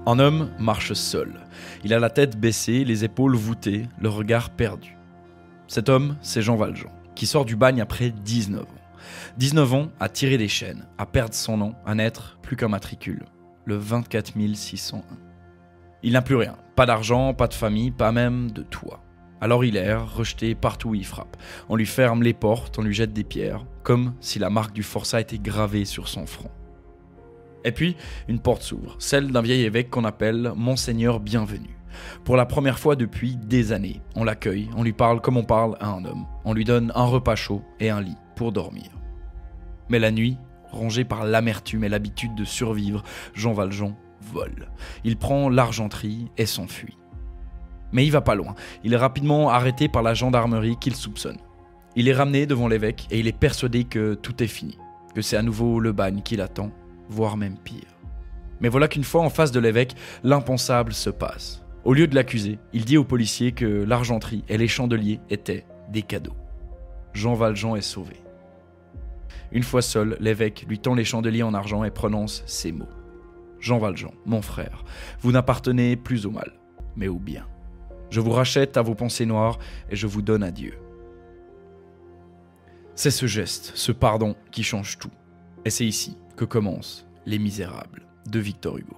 Un homme marche seul. Il a la tête baissée, les épaules voûtées, le regard perdu. Cet homme, c'est Jean Valjean, qui sort du bagne après 19 ans. 19 ans à tirer les chaînes, à perdre son nom, à n'être plus qu'un matricule, le 24 601. Il n'a plus rien, pas d'argent, pas de famille, pas même de toit. Alors il erre, rejeté partout où il frappe. On lui ferme les portes, on lui jette des pierres, comme si la marque du forçat était gravée sur son front. Et puis, une porte s'ouvre, celle d'un vieil évêque qu'on appelle Monseigneur Bienvenu. Pour la première fois depuis des années, on l'accueille, on lui parle comme on parle à un homme. On lui donne un repas chaud et un lit pour dormir. Mais la nuit, rongé par l'amertume et l'habitude de survivre, Jean Valjean vole. Il prend l'argenterie et s'enfuit. Mais il va pas loin. Il est rapidement arrêté par la gendarmerie qu'il soupçonne. Il est ramené devant l'évêque et il est persuadé que tout est fini, que c'est à nouveau le bagne qui l'attend, voire même pire. Mais voilà qu'une fois en face de l'évêque, l'impensable se passe. Au lieu de l'accuser, il dit aux policiers que l'argenterie et les chandeliers étaient des cadeaux. Jean Valjean est sauvé. Une fois seul, l'évêque lui tend les chandeliers en argent et prononce ces mots. Jean Valjean, mon frère, vous n'appartenez plus au mal, mais au bien. Je vous rachète à vos pensées noires et je vous donne à Dieu. C'est ce geste, ce pardon qui change tout. Et c'est ici que commencent Les Misérables de Victor Hugo.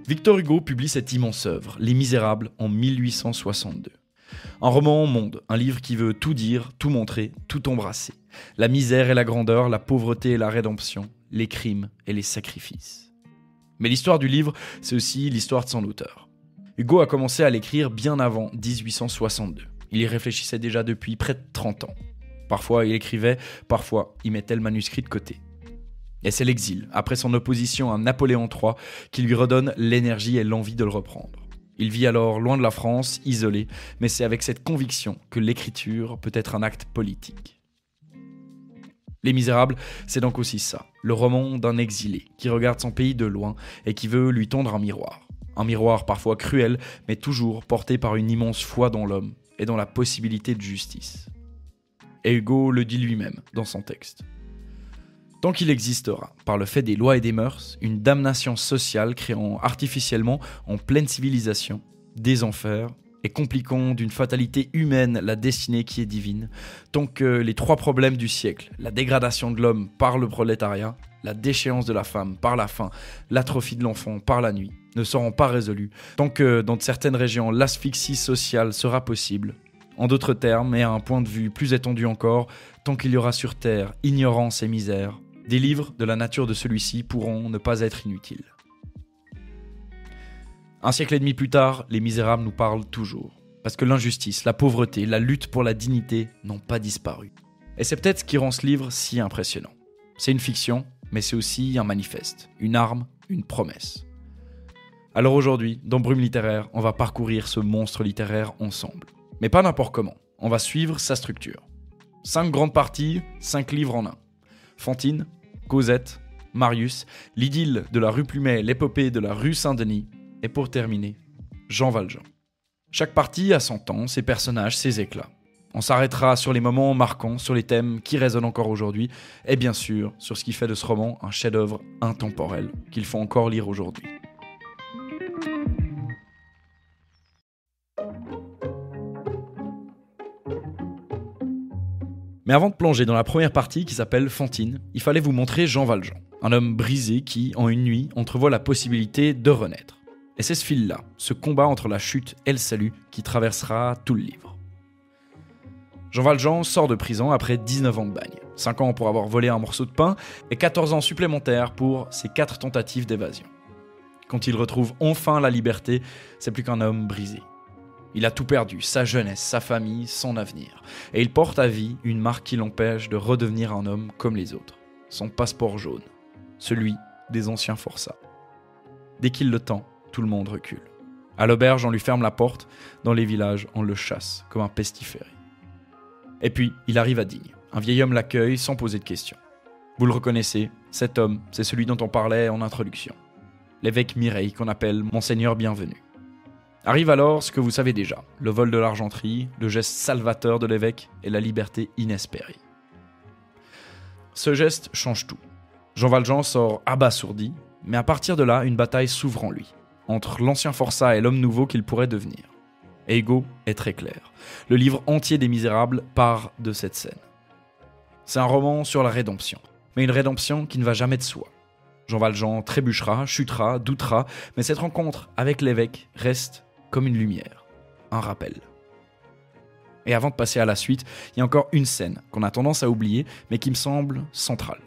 Victor Hugo publie cette immense œuvre, Les Misérables, en 1862. Un roman au monde, un livre qui veut tout dire, tout montrer, tout embrasser. La misère et la grandeur, la pauvreté et la rédemption, les crimes et les sacrifices. Mais l'histoire du livre, c'est aussi l'histoire de son auteur. Hugo a commencé à l'écrire bien avant 1862. Il y réfléchissait déjà depuis près de 30 ans. Parfois il écrivait, parfois il mettait le manuscrit de côté. Et c'est l'exil, après son opposition à Napoléon III, qui lui redonne l'énergie et l'envie de le reprendre. Il vit alors loin de la France, isolé, mais c'est avec cette conviction que l'écriture peut être un acte politique. Les Misérables, c'est donc aussi ça, le roman d'un exilé qui regarde son pays de loin et qui veut lui tendre un miroir. Un miroir parfois cruel, mais toujours porté par une immense foi dans l'homme et dans la possibilité de justice. Et Hugo le dit lui-même dans son texte. Tant qu'il existera, par le fait des lois et des mœurs, une damnation sociale créant artificiellement, en pleine civilisation, des enfers et compliquant d'une fatalité humaine la destinée qui est divine, tant que les trois problèmes du siècle, la dégradation de l'homme par le prolétariat, la déchéance de la femme par la faim, l'atrophie de l'enfant par la nuit, ne seront pas résolus, tant que dans certaines régions l'asphyxie sociale sera possible. En d'autres termes, et à un point de vue plus étendu encore, tant qu'il y aura sur terre ignorance et misère, des livres de la nature de celui-ci pourront ne pas être inutiles. Un siècle et demi plus tard, Les Misérables nous parlent toujours. Parce que l'injustice, la pauvreté, la lutte pour la dignité n'ont pas disparu. Et c'est peut-être ce qui rend ce livre si impressionnant. C'est une fiction, mais c'est aussi un manifeste, une arme, une promesse. Alors aujourd'hui, dans Brume littéraire, on va parcourir ce monstre littéraire ensemble. Mais pas n'importe comment, on va suivre sa structure. 5 grandes parties, 5 livres en un. Fantine, Cosette, Marius, l'idylle de la rue Plumet, l'épopée de la rue Saint-Denis, et pour terminer, Jean Valjean. Chaque partie a son temps, ses personnages, ses éclats. On s'arrêtera sur les moments marquants, sur les thèmes qui résonnent encore aujourd'hui, et bien sûr sur ce qui fait de ce roman un chef-d'œuvre intemporel qu'il faut encore lire aujourd'hui. Mais avant de plonger dans la première partie qui s'appelle Fantine, il fallait vous montrer Jean Valjean, un homme brisé qui, en une nuit, entrevoit la possibilité de renaître. Et c'est ce fil-là, ce combat entre la chute et le salut, qui traversera tout le livre. Jean Valjean sort de prison après 19 ans de bagne, 5 ans pour avoir volé un morceau de pain et 14 ans supplémentaires pour ses 4 tentatives d'évasion. Quand il retrouve enfin la liberté, c'est plus qu'un homme brisé. Il a tout perdu, sa jeunesse, sa famille, son avenir. Et il porte à vie une marque qui l'empêche de redevenir un homme comme les autres. Son passeport jaune, celui des anciens forçats. Dès qu'il le tend, tout le monde recule. À l'auberge, on lui ferme la porte. Dans les villages, on le chasse comme un pestiféré. Et puis, il arrive à Digne. Un vieil homme l'accueille sans poser de questions. Vous le reconnaissez, cet homme, c'est celui dont on parlait en introduction. L'évêque Mireille, qu'on appelle Monseigneur Bienvenu. Arrive alors ce que vous savez déjà, le vol de l'argenterie, le geste salvateur de l'évêque et la liberté inespérée. Ce geste change tout. Jean Valjean sort abasourdi, mais à partir de là, une bataille s'ouvre en lui, entre l'ancien forçat et l'homme nouveau qu'il pourrait devenir. Et Hugo est très clair. Le livre entier des Misérables part de cette scène. C'est un roman sur la rédemption, mais une rédemption qui ne va jamais de soi. Jean Valjean trébuchera, chutera, doutera, mais cette rencontre avec l'évêque reste comme une lumière, un rappel. Et avant de passer à la suite, il y a encore une scène qu'on a tendance à oublier, mais qui me semble centrale.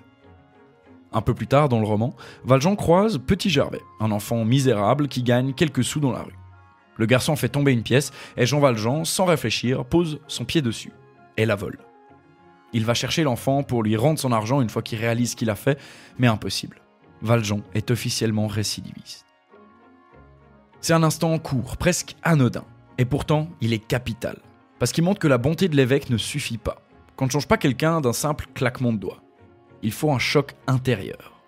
Un peu plus tard dans le roman, Valjean croise Petit Gervais, un enfant misérable qui gagne quelques sous dans la rue. Le garçon fait tomber une pièce et Jean Valjean, sans réfléchir, pose son pied dessus et la vole. Il va chercher l'enfant pour lui rendre son argent une fois qu'il réalise ce qu'il a fait, mais impossible. Valjean est officiellement récidiviste. C'est un instant court, presque anodin, et pourtant il est capital, parce qu'il montre que la bonté de l'évêque ne suffit pas, qu'on ne change pas quelqu'un d'un simple claquement de doigts. Il faut un choc intérieur.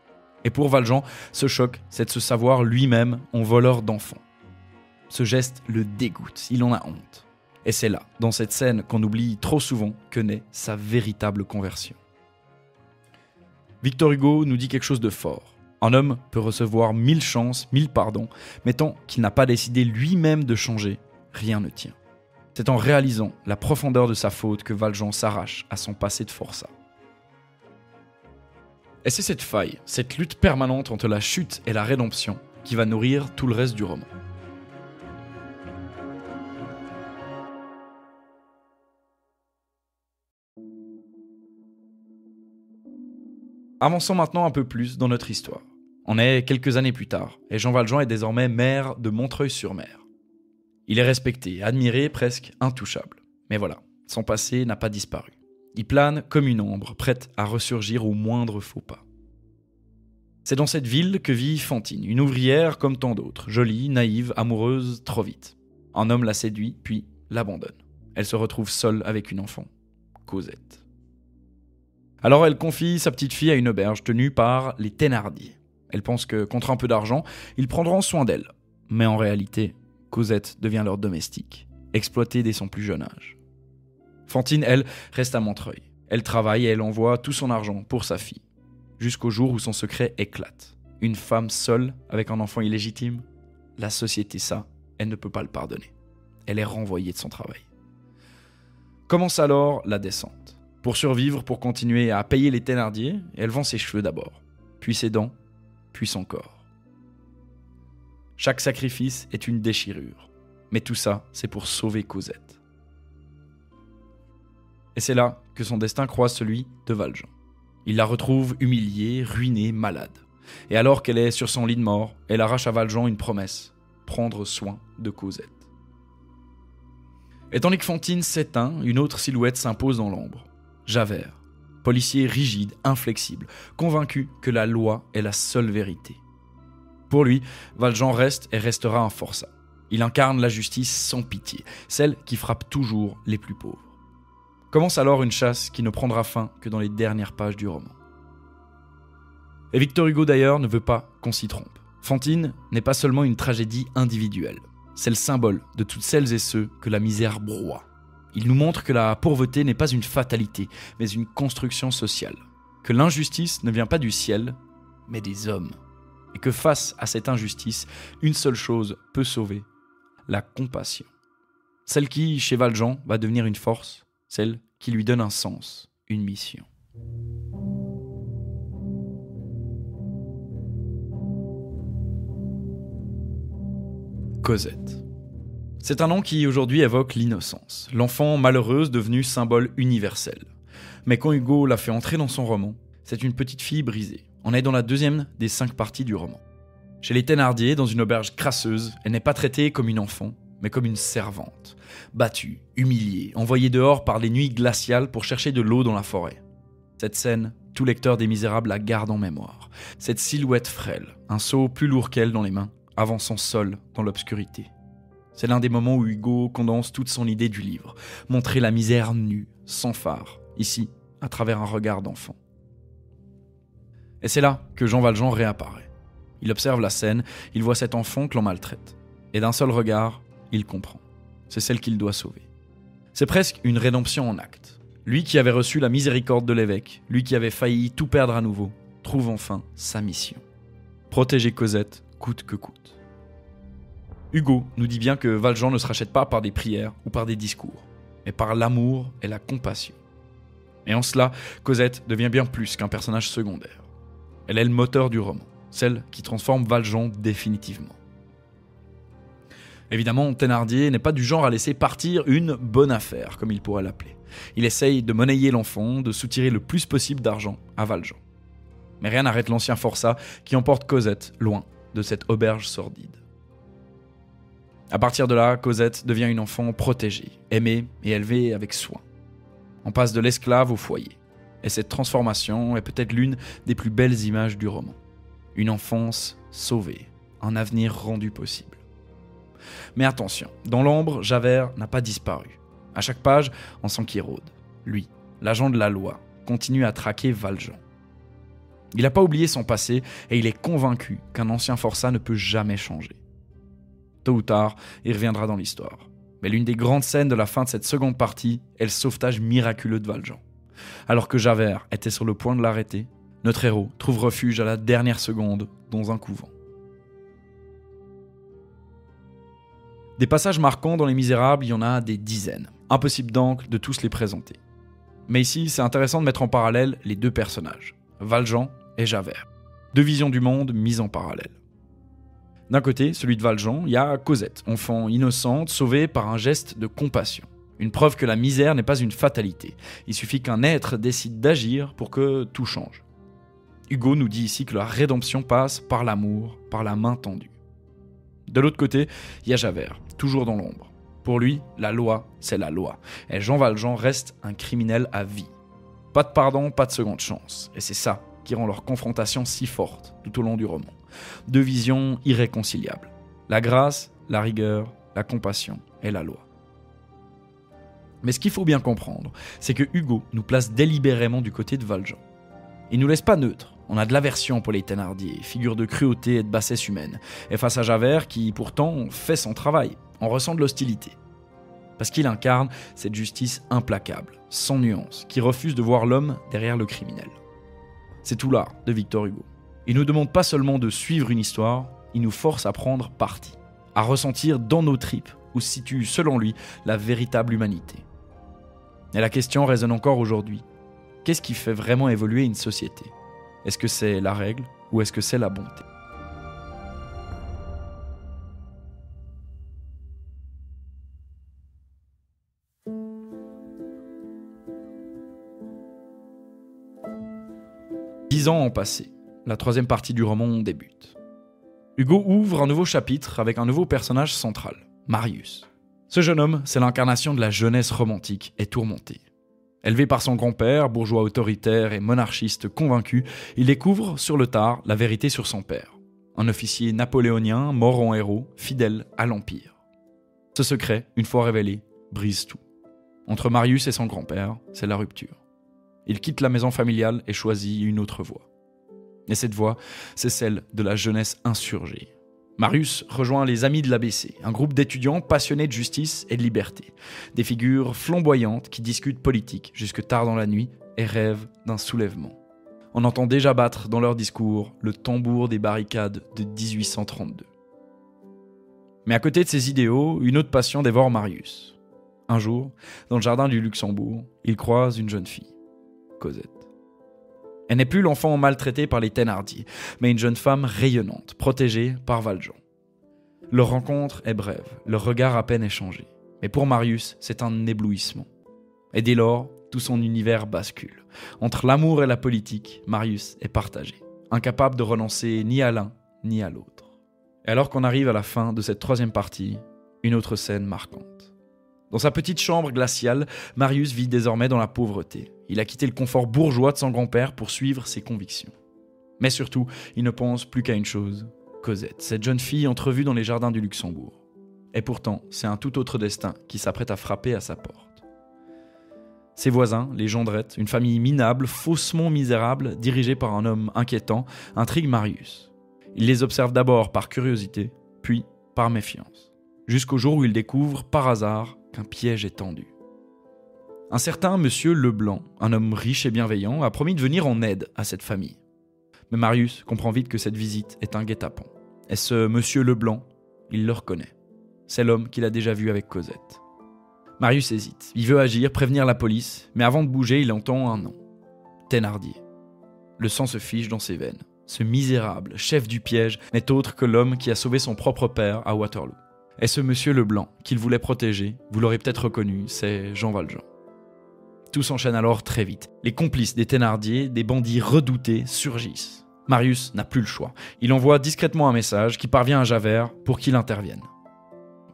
Et pour Valjean, ce choc, c'est de se savoir lui-même en voleur d'enfants. Ce geste le dégoûte, il en a honte. Et c'est là, dans cette scène qu'on oublie trop souvent, que naît sa véritable conversion. Victor Hugo nous dit quelque chose de fort. Un homme peut recevoir 1000 chances, 1000 pardons, mais tant qu'il n'a pas décidé lui-même de changer, rien ne tient. C'est en réalisant la profondeur de sa faute que Valjean s'arrache à son passé de forçat. Et c'est cette faille, cette lutte permanente entre la chute et la rédemption, qui va nourrir tout le reste du roman. Avançons maintenant un peu plus dans notre histoire. On est quelques années plus tard, et Jean Valjean est désormais maire de Montreuil-sur-Mer. Il est respecté, admiré, presque intouchable. Mais voilà, son passé n'a pas disparu. Il plane comme une ombre, prête à ressurgir au moindre faux pas. C'est dans cette ville que vit Fantine, une ouvrière comme tant d'autres, jolie, naïve, amoureuse, trop vite. Un homme la séduit, puis l'abandonne. Elle se retrouve seule avec une enfant, Cosette. Alors elle confie sa petite fille à une auberge tenue par les Thénardier. Elle pense que, contre un peu d'argent, ils prendront soin d'elle. Mais en réalité, Cosette devient leur domestique, exploitée dès son plus jeune âge. Fantine, elle, reste à Montreuil. Elle travaille et elle envoie tout son argent pour sa fille. Jusqu'au jour où son secret éclate. Une femme seule avec un enfant illégitime, la société, ça, elle ne peut pas le pardonner. Elle est renvoyée de son travail. Commence alors la descente. Pour survivre, pour continuer à payer les Thénardier, elle vend ses cheveux d'abord, puis ses dents, puis son corps. Chaque sacrifice est une déchirure, mais tout ça, c'est pour sauver Cosette. Et c'est là que son destin croise celui de Valjean. Il la retrouve humiliée, ruinée, malade. Et alors qu'elle est sur son lit de mort, elle arrache à Valjean une promesse, prendre soin de Cosette. Et tandis que Fantine s'éteint, une autre silhouette s'impose dans l'ombre. Javert, policier rigide, inflexible, convaincu que la loi est la seule vérité. Pour lui, Valjean reste et restera un forçat. Il incarne la justice sans pitié, celle qui frappe toujours les plus pauvres. Commence alors une chasse qui ne prendra fin que dans les dernières pages du roman. Et Victor Hugo d'ailleurs ne veut pas qu'on s'y trompe. Fantine n'est pas seulement une tragédie individuelle, c'est le symbole de toutes celles et ceux que la misère broie. Il nous montre que la pauvreté n'est pas une fatalité, mais une construction sociale. Que l'injustice ne vient pas du ciel, mais des hommes. Et que face à cette injustice, une seule chose peut sauver, la compassion. Celle qui, chez Valjean, va devenir une force, celle qui lui donne un sens, une mission. Cosette. C'est un nom qui aujourd'hui évoque l'innocence, l'enfant malheureuse devenue symbole universel. Mais quand Hugo l'a fait entrer dans son roman, c'est une petite fille brisée. On est dans la deuxième des 5 parties du roman. Chez les Thénardier, dans une auberge crasseuse, elle n'est pas traitée comme une enfant, mais comme une servante. Battue, humiliée, envoyée dehors par les nuits glaciales pour chercher de l'eau dans la forêt. Cette scène, tout lecteur des Misérables la garde en mémoire. Cette silhouette frêle, un seau plus lourd qu'elle dans les mains, avançant seule dans l'obscurité. C'est l'un des moments où Hugo condense toute son idée du livre, montrer la misère nue, sans phare, ici, à travers un regard d'enfant. Et c'est là que Jean Valjean réapparaît. Il observe la scène, il voit cet enfant que l'on maltraite. Et d'un seul regard, il comprend. C'est celle qu'il doit sauver. C'est presque une rédemption en acte. Lui qui avait reçu la miséricorde de l'évêque, lui qui avait failli tout perdre à nouveau, trouve enfin sa mission. Protéger Cosette coûte que coûte. Hugo nous dit bien que Valjean ne se rachète pas par des prières ou par des discours, mais par l'amour et la compassion. Et en cela, Cosette devient bien plus qu'un personnage secondaire. Elle est le moteur du roman, celle qui transforme Valjean définitivement. Évidemment, Thénardier n'est pas du genre à laisser partir une bonne affaire, comme il pourrait l'appeler. Il essaye de monnayer l'enfant, de soutirer le plus possible d'argent à Valjean. Mais rien n'arrête l'ancien forçat qui emporte Cosette loin de cette auberge sordide. À partir de là, Cosette devient une enfant protégée, aimée et élevée avec soin. On passe de l'esclave au foyer. Et cette transformation est peut-être l'une des plus belles images du roman. Une enfance sauvée, un avenir rendu possible. Mais attention, dans l'ombre, Javert n'a pas disparu. À chaque page, on sent qu'il rôde. Lui, l'agent de la loi, continue à traquer Valjean. Il n'a pas oublié son passé et il est convaincu qu'un ancien forçat ne peut jamais changer. Tôt ou tard, il reviendra dans l'histoire. Mais l'une des grandes scènes de la fin de cette seconde partie est le sauvetage miraculeux de Valjean. Alors que Javert était sur le point de l'arrêter, notre héros trouve refuge à la dernière seconde dans un couvent. Des passages marquants dans Les Misérables, il y en a des dizaines. Impossible donc de tous les présenter. Mais ici, c'est intéressant de mettre en parallèle les deux personnages, Valjean et Javert. Deux visions du monde mises en parallèle. D'un côté, celui de Valjean, il y a Cosette, enfant innocente, sauvée par un geste de compassion. Une preuve que la misère n'est pas une fatalité. Il suffit qu'un être décide d'agir pour que tout change. Hugo nous dit ici que la rédemption passe par l'amour, par la main tendue. De l'autre côté, il y a Javert, toujours dans l'ombre. Pour lui, la loi, c'est la loi. Et Jean Valjean reste un criminel à vie. Pas de pardon, pas de seconde chance. Et c'est ça qui rend leur confrontation si forte tout au long du roman. Deux visions irréconciliables. La grâce, la rigueur, la compassion et la loi. Mais ce qu'il faut bien comprendre, c'est que Hugo nous place délibérément du côté de Valjean. Il nous laisse pas neutres. On a de l'aversion pour les Thénardier, figure de cruauté et de bassesse humaine. Et face à Javert, qui pourtant fait son travail, on ressent de l'hostilité. Parce qu'il incarne cette justice implacable, sans nuance, qui refuse de voir l'homme derrière le criminel. C'est tout l'art de Victor Hugo. Il ne nous demande pas seulement de suivre une histoire, il nous force à prendre parti, à ressentir dans nos tripes où se situe, selon lui, la véritable humanité. Et la question résonne encore aujourd'hui. Qu'est-ce qui fait vraiment évoluer une société ? Est-ce que c'est la règle ou est-ce que c'est la bonté ? Dix ans ont passé. La troisième partie du roman débute. Hugo ouvre un nouveau chapitre avec un nouveau personnage central, Marius. Ce jeune homme, c'est l'incarnation de la jeunesse romantique et tourmentée. Élevé par son grand-père, bourgeois autoritaire et monarchiste convaincu, il découvre sur le tard la vérité sur son père. Un officier napoléonien, mort en héros, fidèle à l'Empire. Ce secret, une fois révélé, brise tout. Entre Marius et son grand-père, c'est la rupture. Il quitte la maison familiale et choisit une autre voie. Et cette voie, c'est celle de la jeunesse insurgée. Marius rejoint les Amis de l'ABC, un groupe d'étudiants passionnés de justice et de liberté. Des figures flamboyantes qui discutent politique jusque tard dans la nuit et rêvent d'un soulèvement. On entend déjà battre dans leurs discours le tambour des barricades de 1832. Mais à côté de ces idéaux, une autre passion dévore Marius. Un jour, dans le jardin du Luxembourg, il croise une jeune fille, Cosette. Elle n'est plus l'enfant maltraité par les Thénardier, mais une jeune femme rayonnante, protégée par Valjean. Leur rencontre est brève, leur regard à peine échangé. Mais pour Marius, c'est un éblouissement. Et dès lors, tout son univers bascule. Entre l'amour et la politique, Marius est partagé, incapable de renoncer ni à l'un ni à l'autre. Et alors qu'on arrive à la fin de cette troisième partie, une autre scène marquante. Dans sa petite chambre glaciale, Marius vit désormais dans la pauvreté. Il a quitté le confort bourgeois de son grand-père pour suivre ses convictions. Mais surtout, il ne pense plus qu'à une chose, Cosette, cette jeune fille entrevue dans les jardins du Luxembourg. Et pourtant, c'est un tout autre destin qui s'apprête à frapper à sa porte. Ses voisins, les Jondrette, une famille minable, faussement misérable, dirigée par un homme inquiétant, intriguent Marius. Il les observe d'abord par curiosité, puis par méfiance. jusqu'au jour où il découvre par hasard qu'un piège est tendu. Un certain monsieur Leblanc, un homme riche et bienveillant, a promis de venir en aide à cette famille. Mais Marius comprend vite que cette visite est un guet-apens. Et ce monsieur Leblanc, il le reconnaît. C'est l'homme qu'il a déjà vu avec Cosette. Marius hésite. Il veut agir, prévenir la police, mais avant de bouger, il entend un nom. Thénardier. Le sang se fige dans ses veines. Ce misérable, chef du piège, n'est autre que l'homme qui a sauvé son propre père à Waterloo. Et ce monsieur Leblanc, qu'il voulait protéger, vous l'aurez peut-être reconnu, c'est Jean Valjean. Tout s'enchaîne alors très vite. Les complices des Thénardier, des bandits redoutés, surgissent. Marius n'a plus le choix. Il envoie discrètement un message qui parvient à Javert pour qu'il intervienne.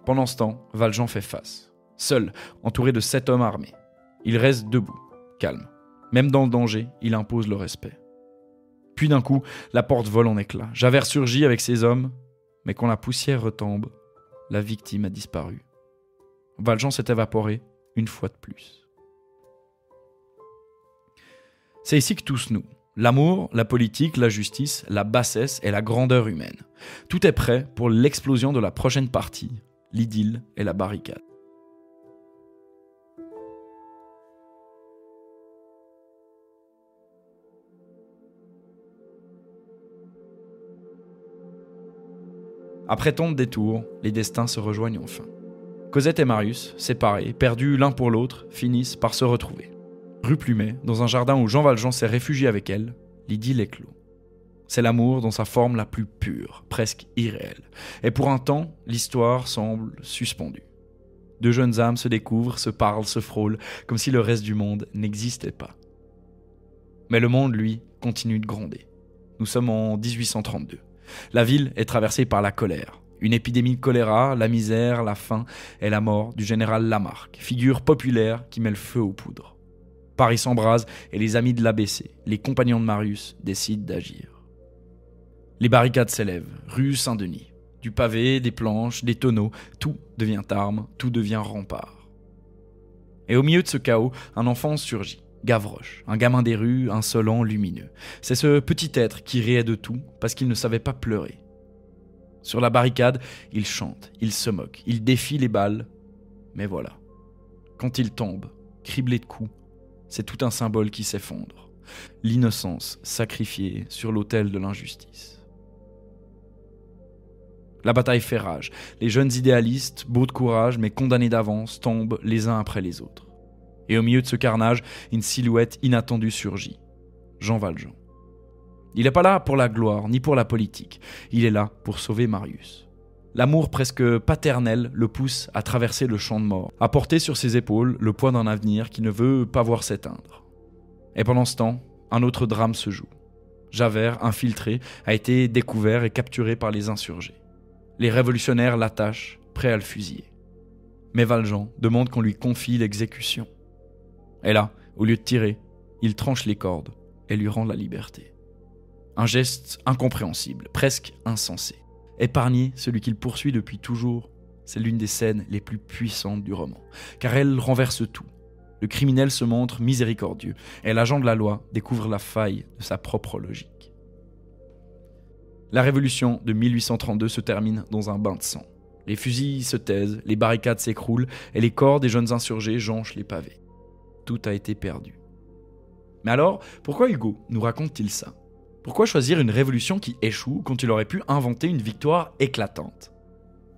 Pendant ce temps, Valjean fait face. Seul, entouré de 7 hommes armés. Il reste debout, calme. Même dans le danger, il impose le respect. Puis d'un coup, la porte vole en éclats. Javert surgit avec ses hommes, mais quand la poussière retombe, la victime a disparu. Valjean s'est évaporé une fois de plus. C'est ici que tous nous, l'amour, la politique, la justice, la bassesse et la grandeur humaine. Tout est prêt pour l'explosion de la prochaine partie, l'idylle et la barricade. Après tant de détours, les destins se rejoignent enfin. Cosette et Marius, séparés, perdus l'un pour l'autre, finissent par se retrouver. Rue Plumet, dans un jardin où Jean Valjean s'est réfugié avec elle, l'idylle est clos. C'est l'amour dans sa forme la plus pure, presque irréelle. Et pour un temps, l'histoire semble suspendue. Deux jeunes âmes se découvrent, se parlent, se frôlent, comme si le reste du monde n'existait pas. Mais le monde, lui, continue de gronder. Nous sommes en 1832. La ville est traversée par la colère. Une épidémie de choléra, la misère, la faim et la mort du général Lamarque, figure populaire qui met le feu aux poudres. Paris s'embrase et les amis de l'ABC, les compagnons de Marius, décident d'agir. Les barricades s'élèvent, rue Saint-Denis. Du pavé, des planches, des tonneaux, tout devient arme, tout devient rempart. Et au milieu de ce chaos, un enfant surgit. Gavroche, un gamin des rues, insolent, lumineux. C'est ce petit être qui riait de tout parce qu'il ne savait pas pleurer. Sur la barricade, il chante, il se moque, il défie les balles. Mais voilà, quand il tombe, criblé de coups, c'est tout un symbole qui s'effondre. L'innocence sacrifiée sur l'autel de l'injustice. La bataille fait rage. Les jeunes idéalistes, beaux de courage mais condamnés d'avance, tombent les uns après les autres. Et au milieu de ce carnage, une silhouette inattendue surgit. Jean Valjean. Il n'est pas là pour la gloire, ni pour la politique. Il est là pour sauver Marius. L'amour presque paternel le pousse à traverser le champ de mort, à porter sur ses épaules le poids d'un avenir qui ne veut pas voir s'éteindre. Et pendant ce temps, un autre drame se joue. Javert, infiltré, a été découvert et capturé par les insurgés. Les révolutionnaires l'attachent, prêts à le fusiller. Mais Valjean demande qu'on lui confie l'exécution. Et là, au lieu de tirer, il tranche les cordes et lui rend la liberté. Un geste incompréhensible, presque insensé. Épargner celui qu'il poursuit depuis toujours, c'est l'une des scènes les plus puissantes du roman, car elle renverse tout. Le criminel se montre miséricordieux, et l'agent de la loi découvre la faille de sa propre logique. La révolution de 1832 se termine dans un bain de sang. Les fusils se taisent, les barricades s'écroulent, et les corps des jeunes insurgés jonchent les pavés. Tout a été perdu. Mais alors, pourquoi Hugo nous raconte-t-il ça ? Pourquoi choisir une révolution qui échoue quand il aurait pu inventer une victoire éclatante ?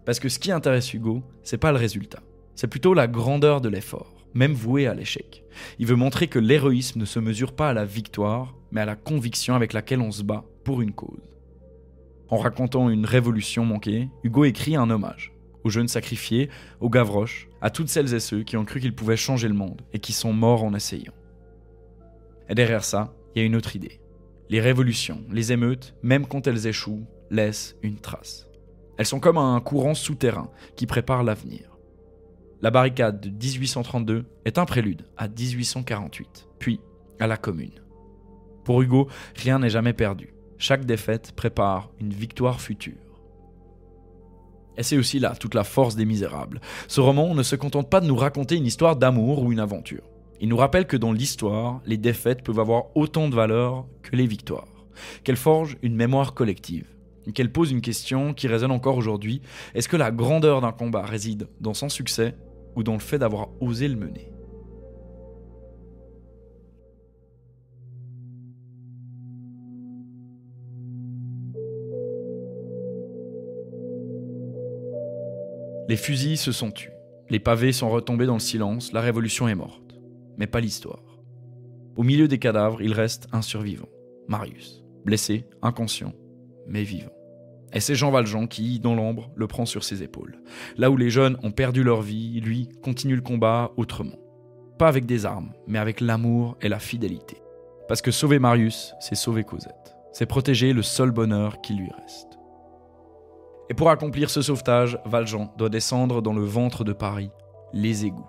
Parce que ce qui intéresse Hugo, c'est pas le résultat. C'est plutôt la grandeur de l'effort, même voué à l'échec. Il veut montrer que l'héroïsme ne se mesure pas à la victoire, mais à la conviction avec laquelle on se bat pour une cause. En racontant une révolution manquée, Hugo écrit un hommage aux jeunes sacrifiés, aux Gavroche, à toutes celles et ceux qui ont cru qu'ils pouvaient changer le monde et qui sont morts en essayant. Et derrière ça, il y a une autre idée. Les révolutions, les émeutes, même quand elles échouent, laissent une trace. Elles sont comme un courant souterrain qui prépare l'avenir. La barricade de 1832 est un prélude à 1848, puis à la Commune. Pour Hugo, rien n'est jamais perdu. Chaque défaite prépare une victoire future. Et c'est aussi là toute la force des Misérables. Ce roman ne se contente pas de nous raconter une histoire d'amour ou une aventure. Il nous rappelle que dans l'histoire, les défaites peuvent avoir autant de valeur que les victoires. Qu'elles forgent une mémoire collective, et qu'elle pose une question qui résonne encore aujourd'hui. Est-ce que la grandeur d'un combat réside dans son succès ou dans le fait d'avoir osé le mener ? Les fusils se sont tus, les pavés sont retombés dans le silence, la révolution est morte. Mais pas l'histoire. Au milieu des cadavres, il reste un survivant, Marius, blessé, inconscient, mais vivant. Et c'est Jean Valjean qui, dans l'ombre, le prend sur ses épaules. Là où les jeunes ont perdu leur vie, lui continue le combat autrement. Pas avec des armes, mais avec l'amour et la fidélité. Parce que sauver Marius, c'est sauver Cosette. C'est protéger le seul bonheur qui lui reste. Et pour accomplir ce sauvetage, Valjean doit descendre dans le ventre de Paris, les égouts.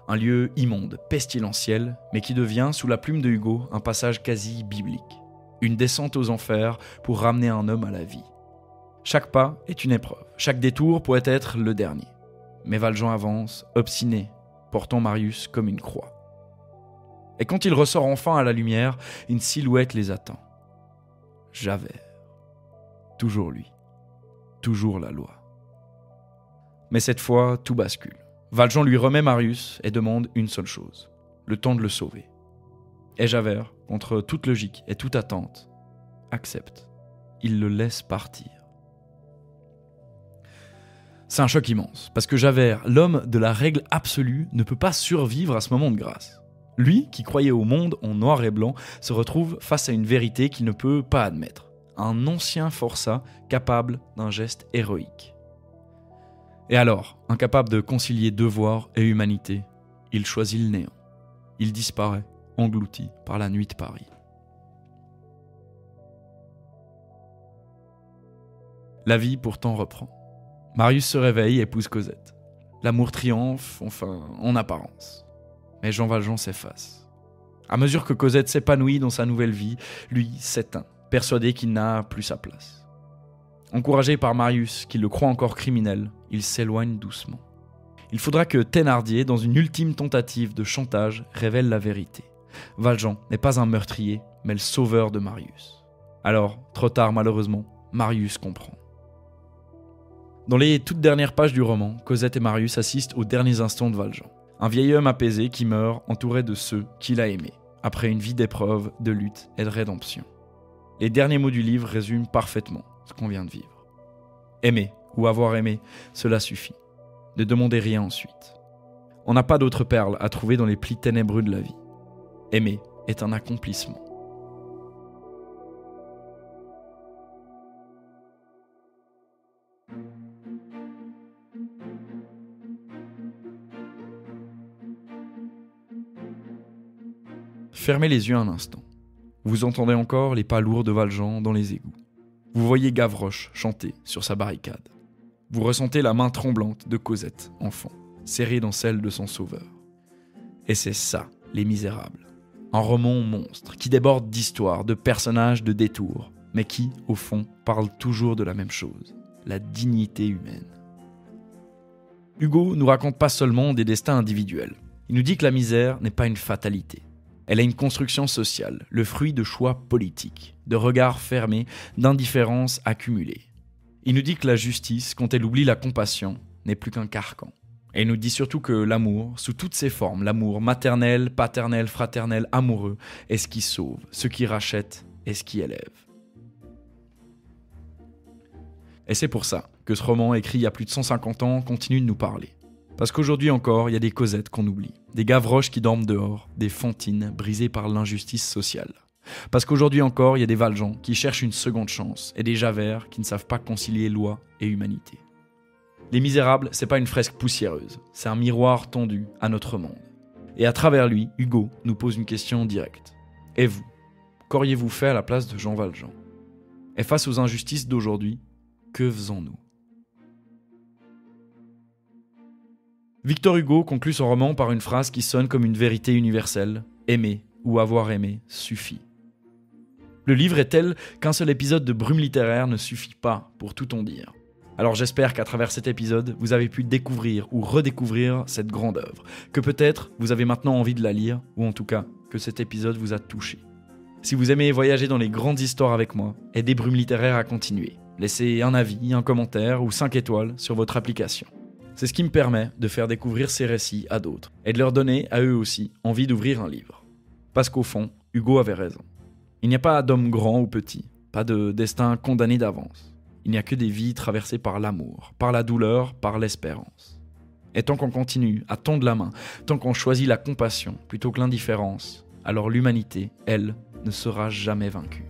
Un lieu immonde, pestilentiel, mais qui devient, sous la plume de Hugo, un passage quasi biblique. Une descente aux enfers pour ramener un homme à la vie. Chaque pas est une épreuve, chaque détour pourrait être le dernier. Mais Valjean avance, obstiné, portant Marius comme une croix. Et quand il ressort enfin à la lumière, une silhouette les attend. Javert. Toujours lui. Toujours la loi. Mais cette fois, tout bascule. Valjean lui remet Marius et demande une seule chose, le temps de le sauver. Et Javert, contre toute logique et toute attente, accepte. Il le laisse partir. C'est un choc immense, parce que Javert, l'homme de la règle absolue, ne peut pas survivre à ce moment de grâce. Lui, qui croyait au monde en noir et blanc, se retrouve face à une vérité qu'il ne peut pas admettre. Un ancien forçat capable d'un geste héroïque. Et alors, incapable de concilier devoir et humanité, il choisit le néant. Il disparaît, englouti par la nuit de Paris. La vie pourtant reprend. Marius se réveille et épouse Cosette. L'amour triomphe, enfin, en apparence. Mais Jean Valjean s'efface. À mesure que Cosette s'épanouit dans sa nouvelle vie, lui s'éteint, persuadé qu'il n'a plus sa place. Encouragé par Marius, qui le croit encore criminel, il s'éloigne doucement. Il faudra que Thénardier, dans une ultime tentative de chantage, révèle la vérité. Valjean n'est pas un meurtrier, mais le sauveur de Marius. Alors, trop tard malheureusement, Marius comprend. Dans les toutes dernières pages du roman, Cosette et Marius assistent aux derniers instants de Valjean. Un vieil homme apaisé qui meurt entouré de ceux qu'il a aimés, après une vie d'épreuve, de lutte et de rédemption. Les derniers mots du livre résument parfaitement ce qu'on vient de vivre. Aimer ou avoir aimé, cela suffit. Ne demandez rien ensuite. On n'a pas d'autre perle à trouver dans les plis ténébreux de la vie. Aimer est un accomplissement. Fermez les yeux un instant. Vous entendez encore les pas lourds de Valjean dans les égouts. Vous voyez Gavroche chanter sur sa barricade. Vous ressentez la main tremblante de Cosette, enfant, serrée dans celle de son sauveur. Et c'est ça, Les Misérables. Un roman monstre qui déborde d'histoires, de personnages, de détours, mais qui, au fond, parle toujours de la même chose, la dignité humaine. Hugo nous raconte pas seulement des destins individuels. Il nous dit que la misère n'est pas une fatalité. Elle est une construction sociale, le fruit de choix politiques, de regards fermés, d'indifférences accumulées. Il nous dit que la justice, quand elle oublie la compassion, n'est plus qu'un carcan. Et il nous dit surtout que l'amour, sous toutes ses formes, l'amour maternel, paternel, fraternel, amoureux, est ce qui sauve, ce qui rachète et ce qui élève. Et c'est pour ça que ce roman, écrit il y a plus de 150 ans, continue de nous parler. Parce qu'aujourd'hui encore, il y a des Cosettes qu'on oublie, des Gavroches qui dorment dehors, des Fantines brisées par l'injustice sociale. Parce qu'aujourd'hui encore, il y a des Valjean qui cherchent une seconde chance, et des Javert qui ne savent pas concilier loi et humanité. Les Misérables, c'est pas une fresque poussiéreuse, c'est un miroir tendu à notre monde. Et à travers lui, Hugo nous pose une question directe. Et vous, qu'auriez-vous fait à la place de Jean Valjean ? Et face aux injustices d'aujourd'hui, que faisons-nous ? Victor Hugo conclut son roman par une phrase qui sonne comme une vérité universelle. Aimer ou avoir aimé suffit. Le livre est tel qu'un seul épisode de Brume littéraire ne suffit pas pour tout en dire. Alors j'espère qu'à travers cet épisode, vous avez pu découvrir ou redécouvrir cette grande œuvre, que peut-être vous avez maintenant envie de la lire, ou en tout cas que cet épisode vous a touché. Si vous aimez voyager dans les grandes histoires avec moi, aidez Brume littéraire à continuer. Laissez un avis, un commentaire ou 5 étoiles sur votre application. C'est ce qui me permet de faire découvrir ces récits à d'autres et de leur donner à eux aussi envie d'ouvrir un livre. Parce qu'au fond, Hugo avait raison. Il n'y a pas d'homme grand ou petit, pas de destin condamné d'avance. Il n'y a que des vies traversées par l'amour, par la douleur, par l'espérance. Et tant qu'on continue à tendre la main, tant qu'on choisit la compassion plutôt que l'indifférence, alors l'humanité, elle, ne sera jamais vaincue.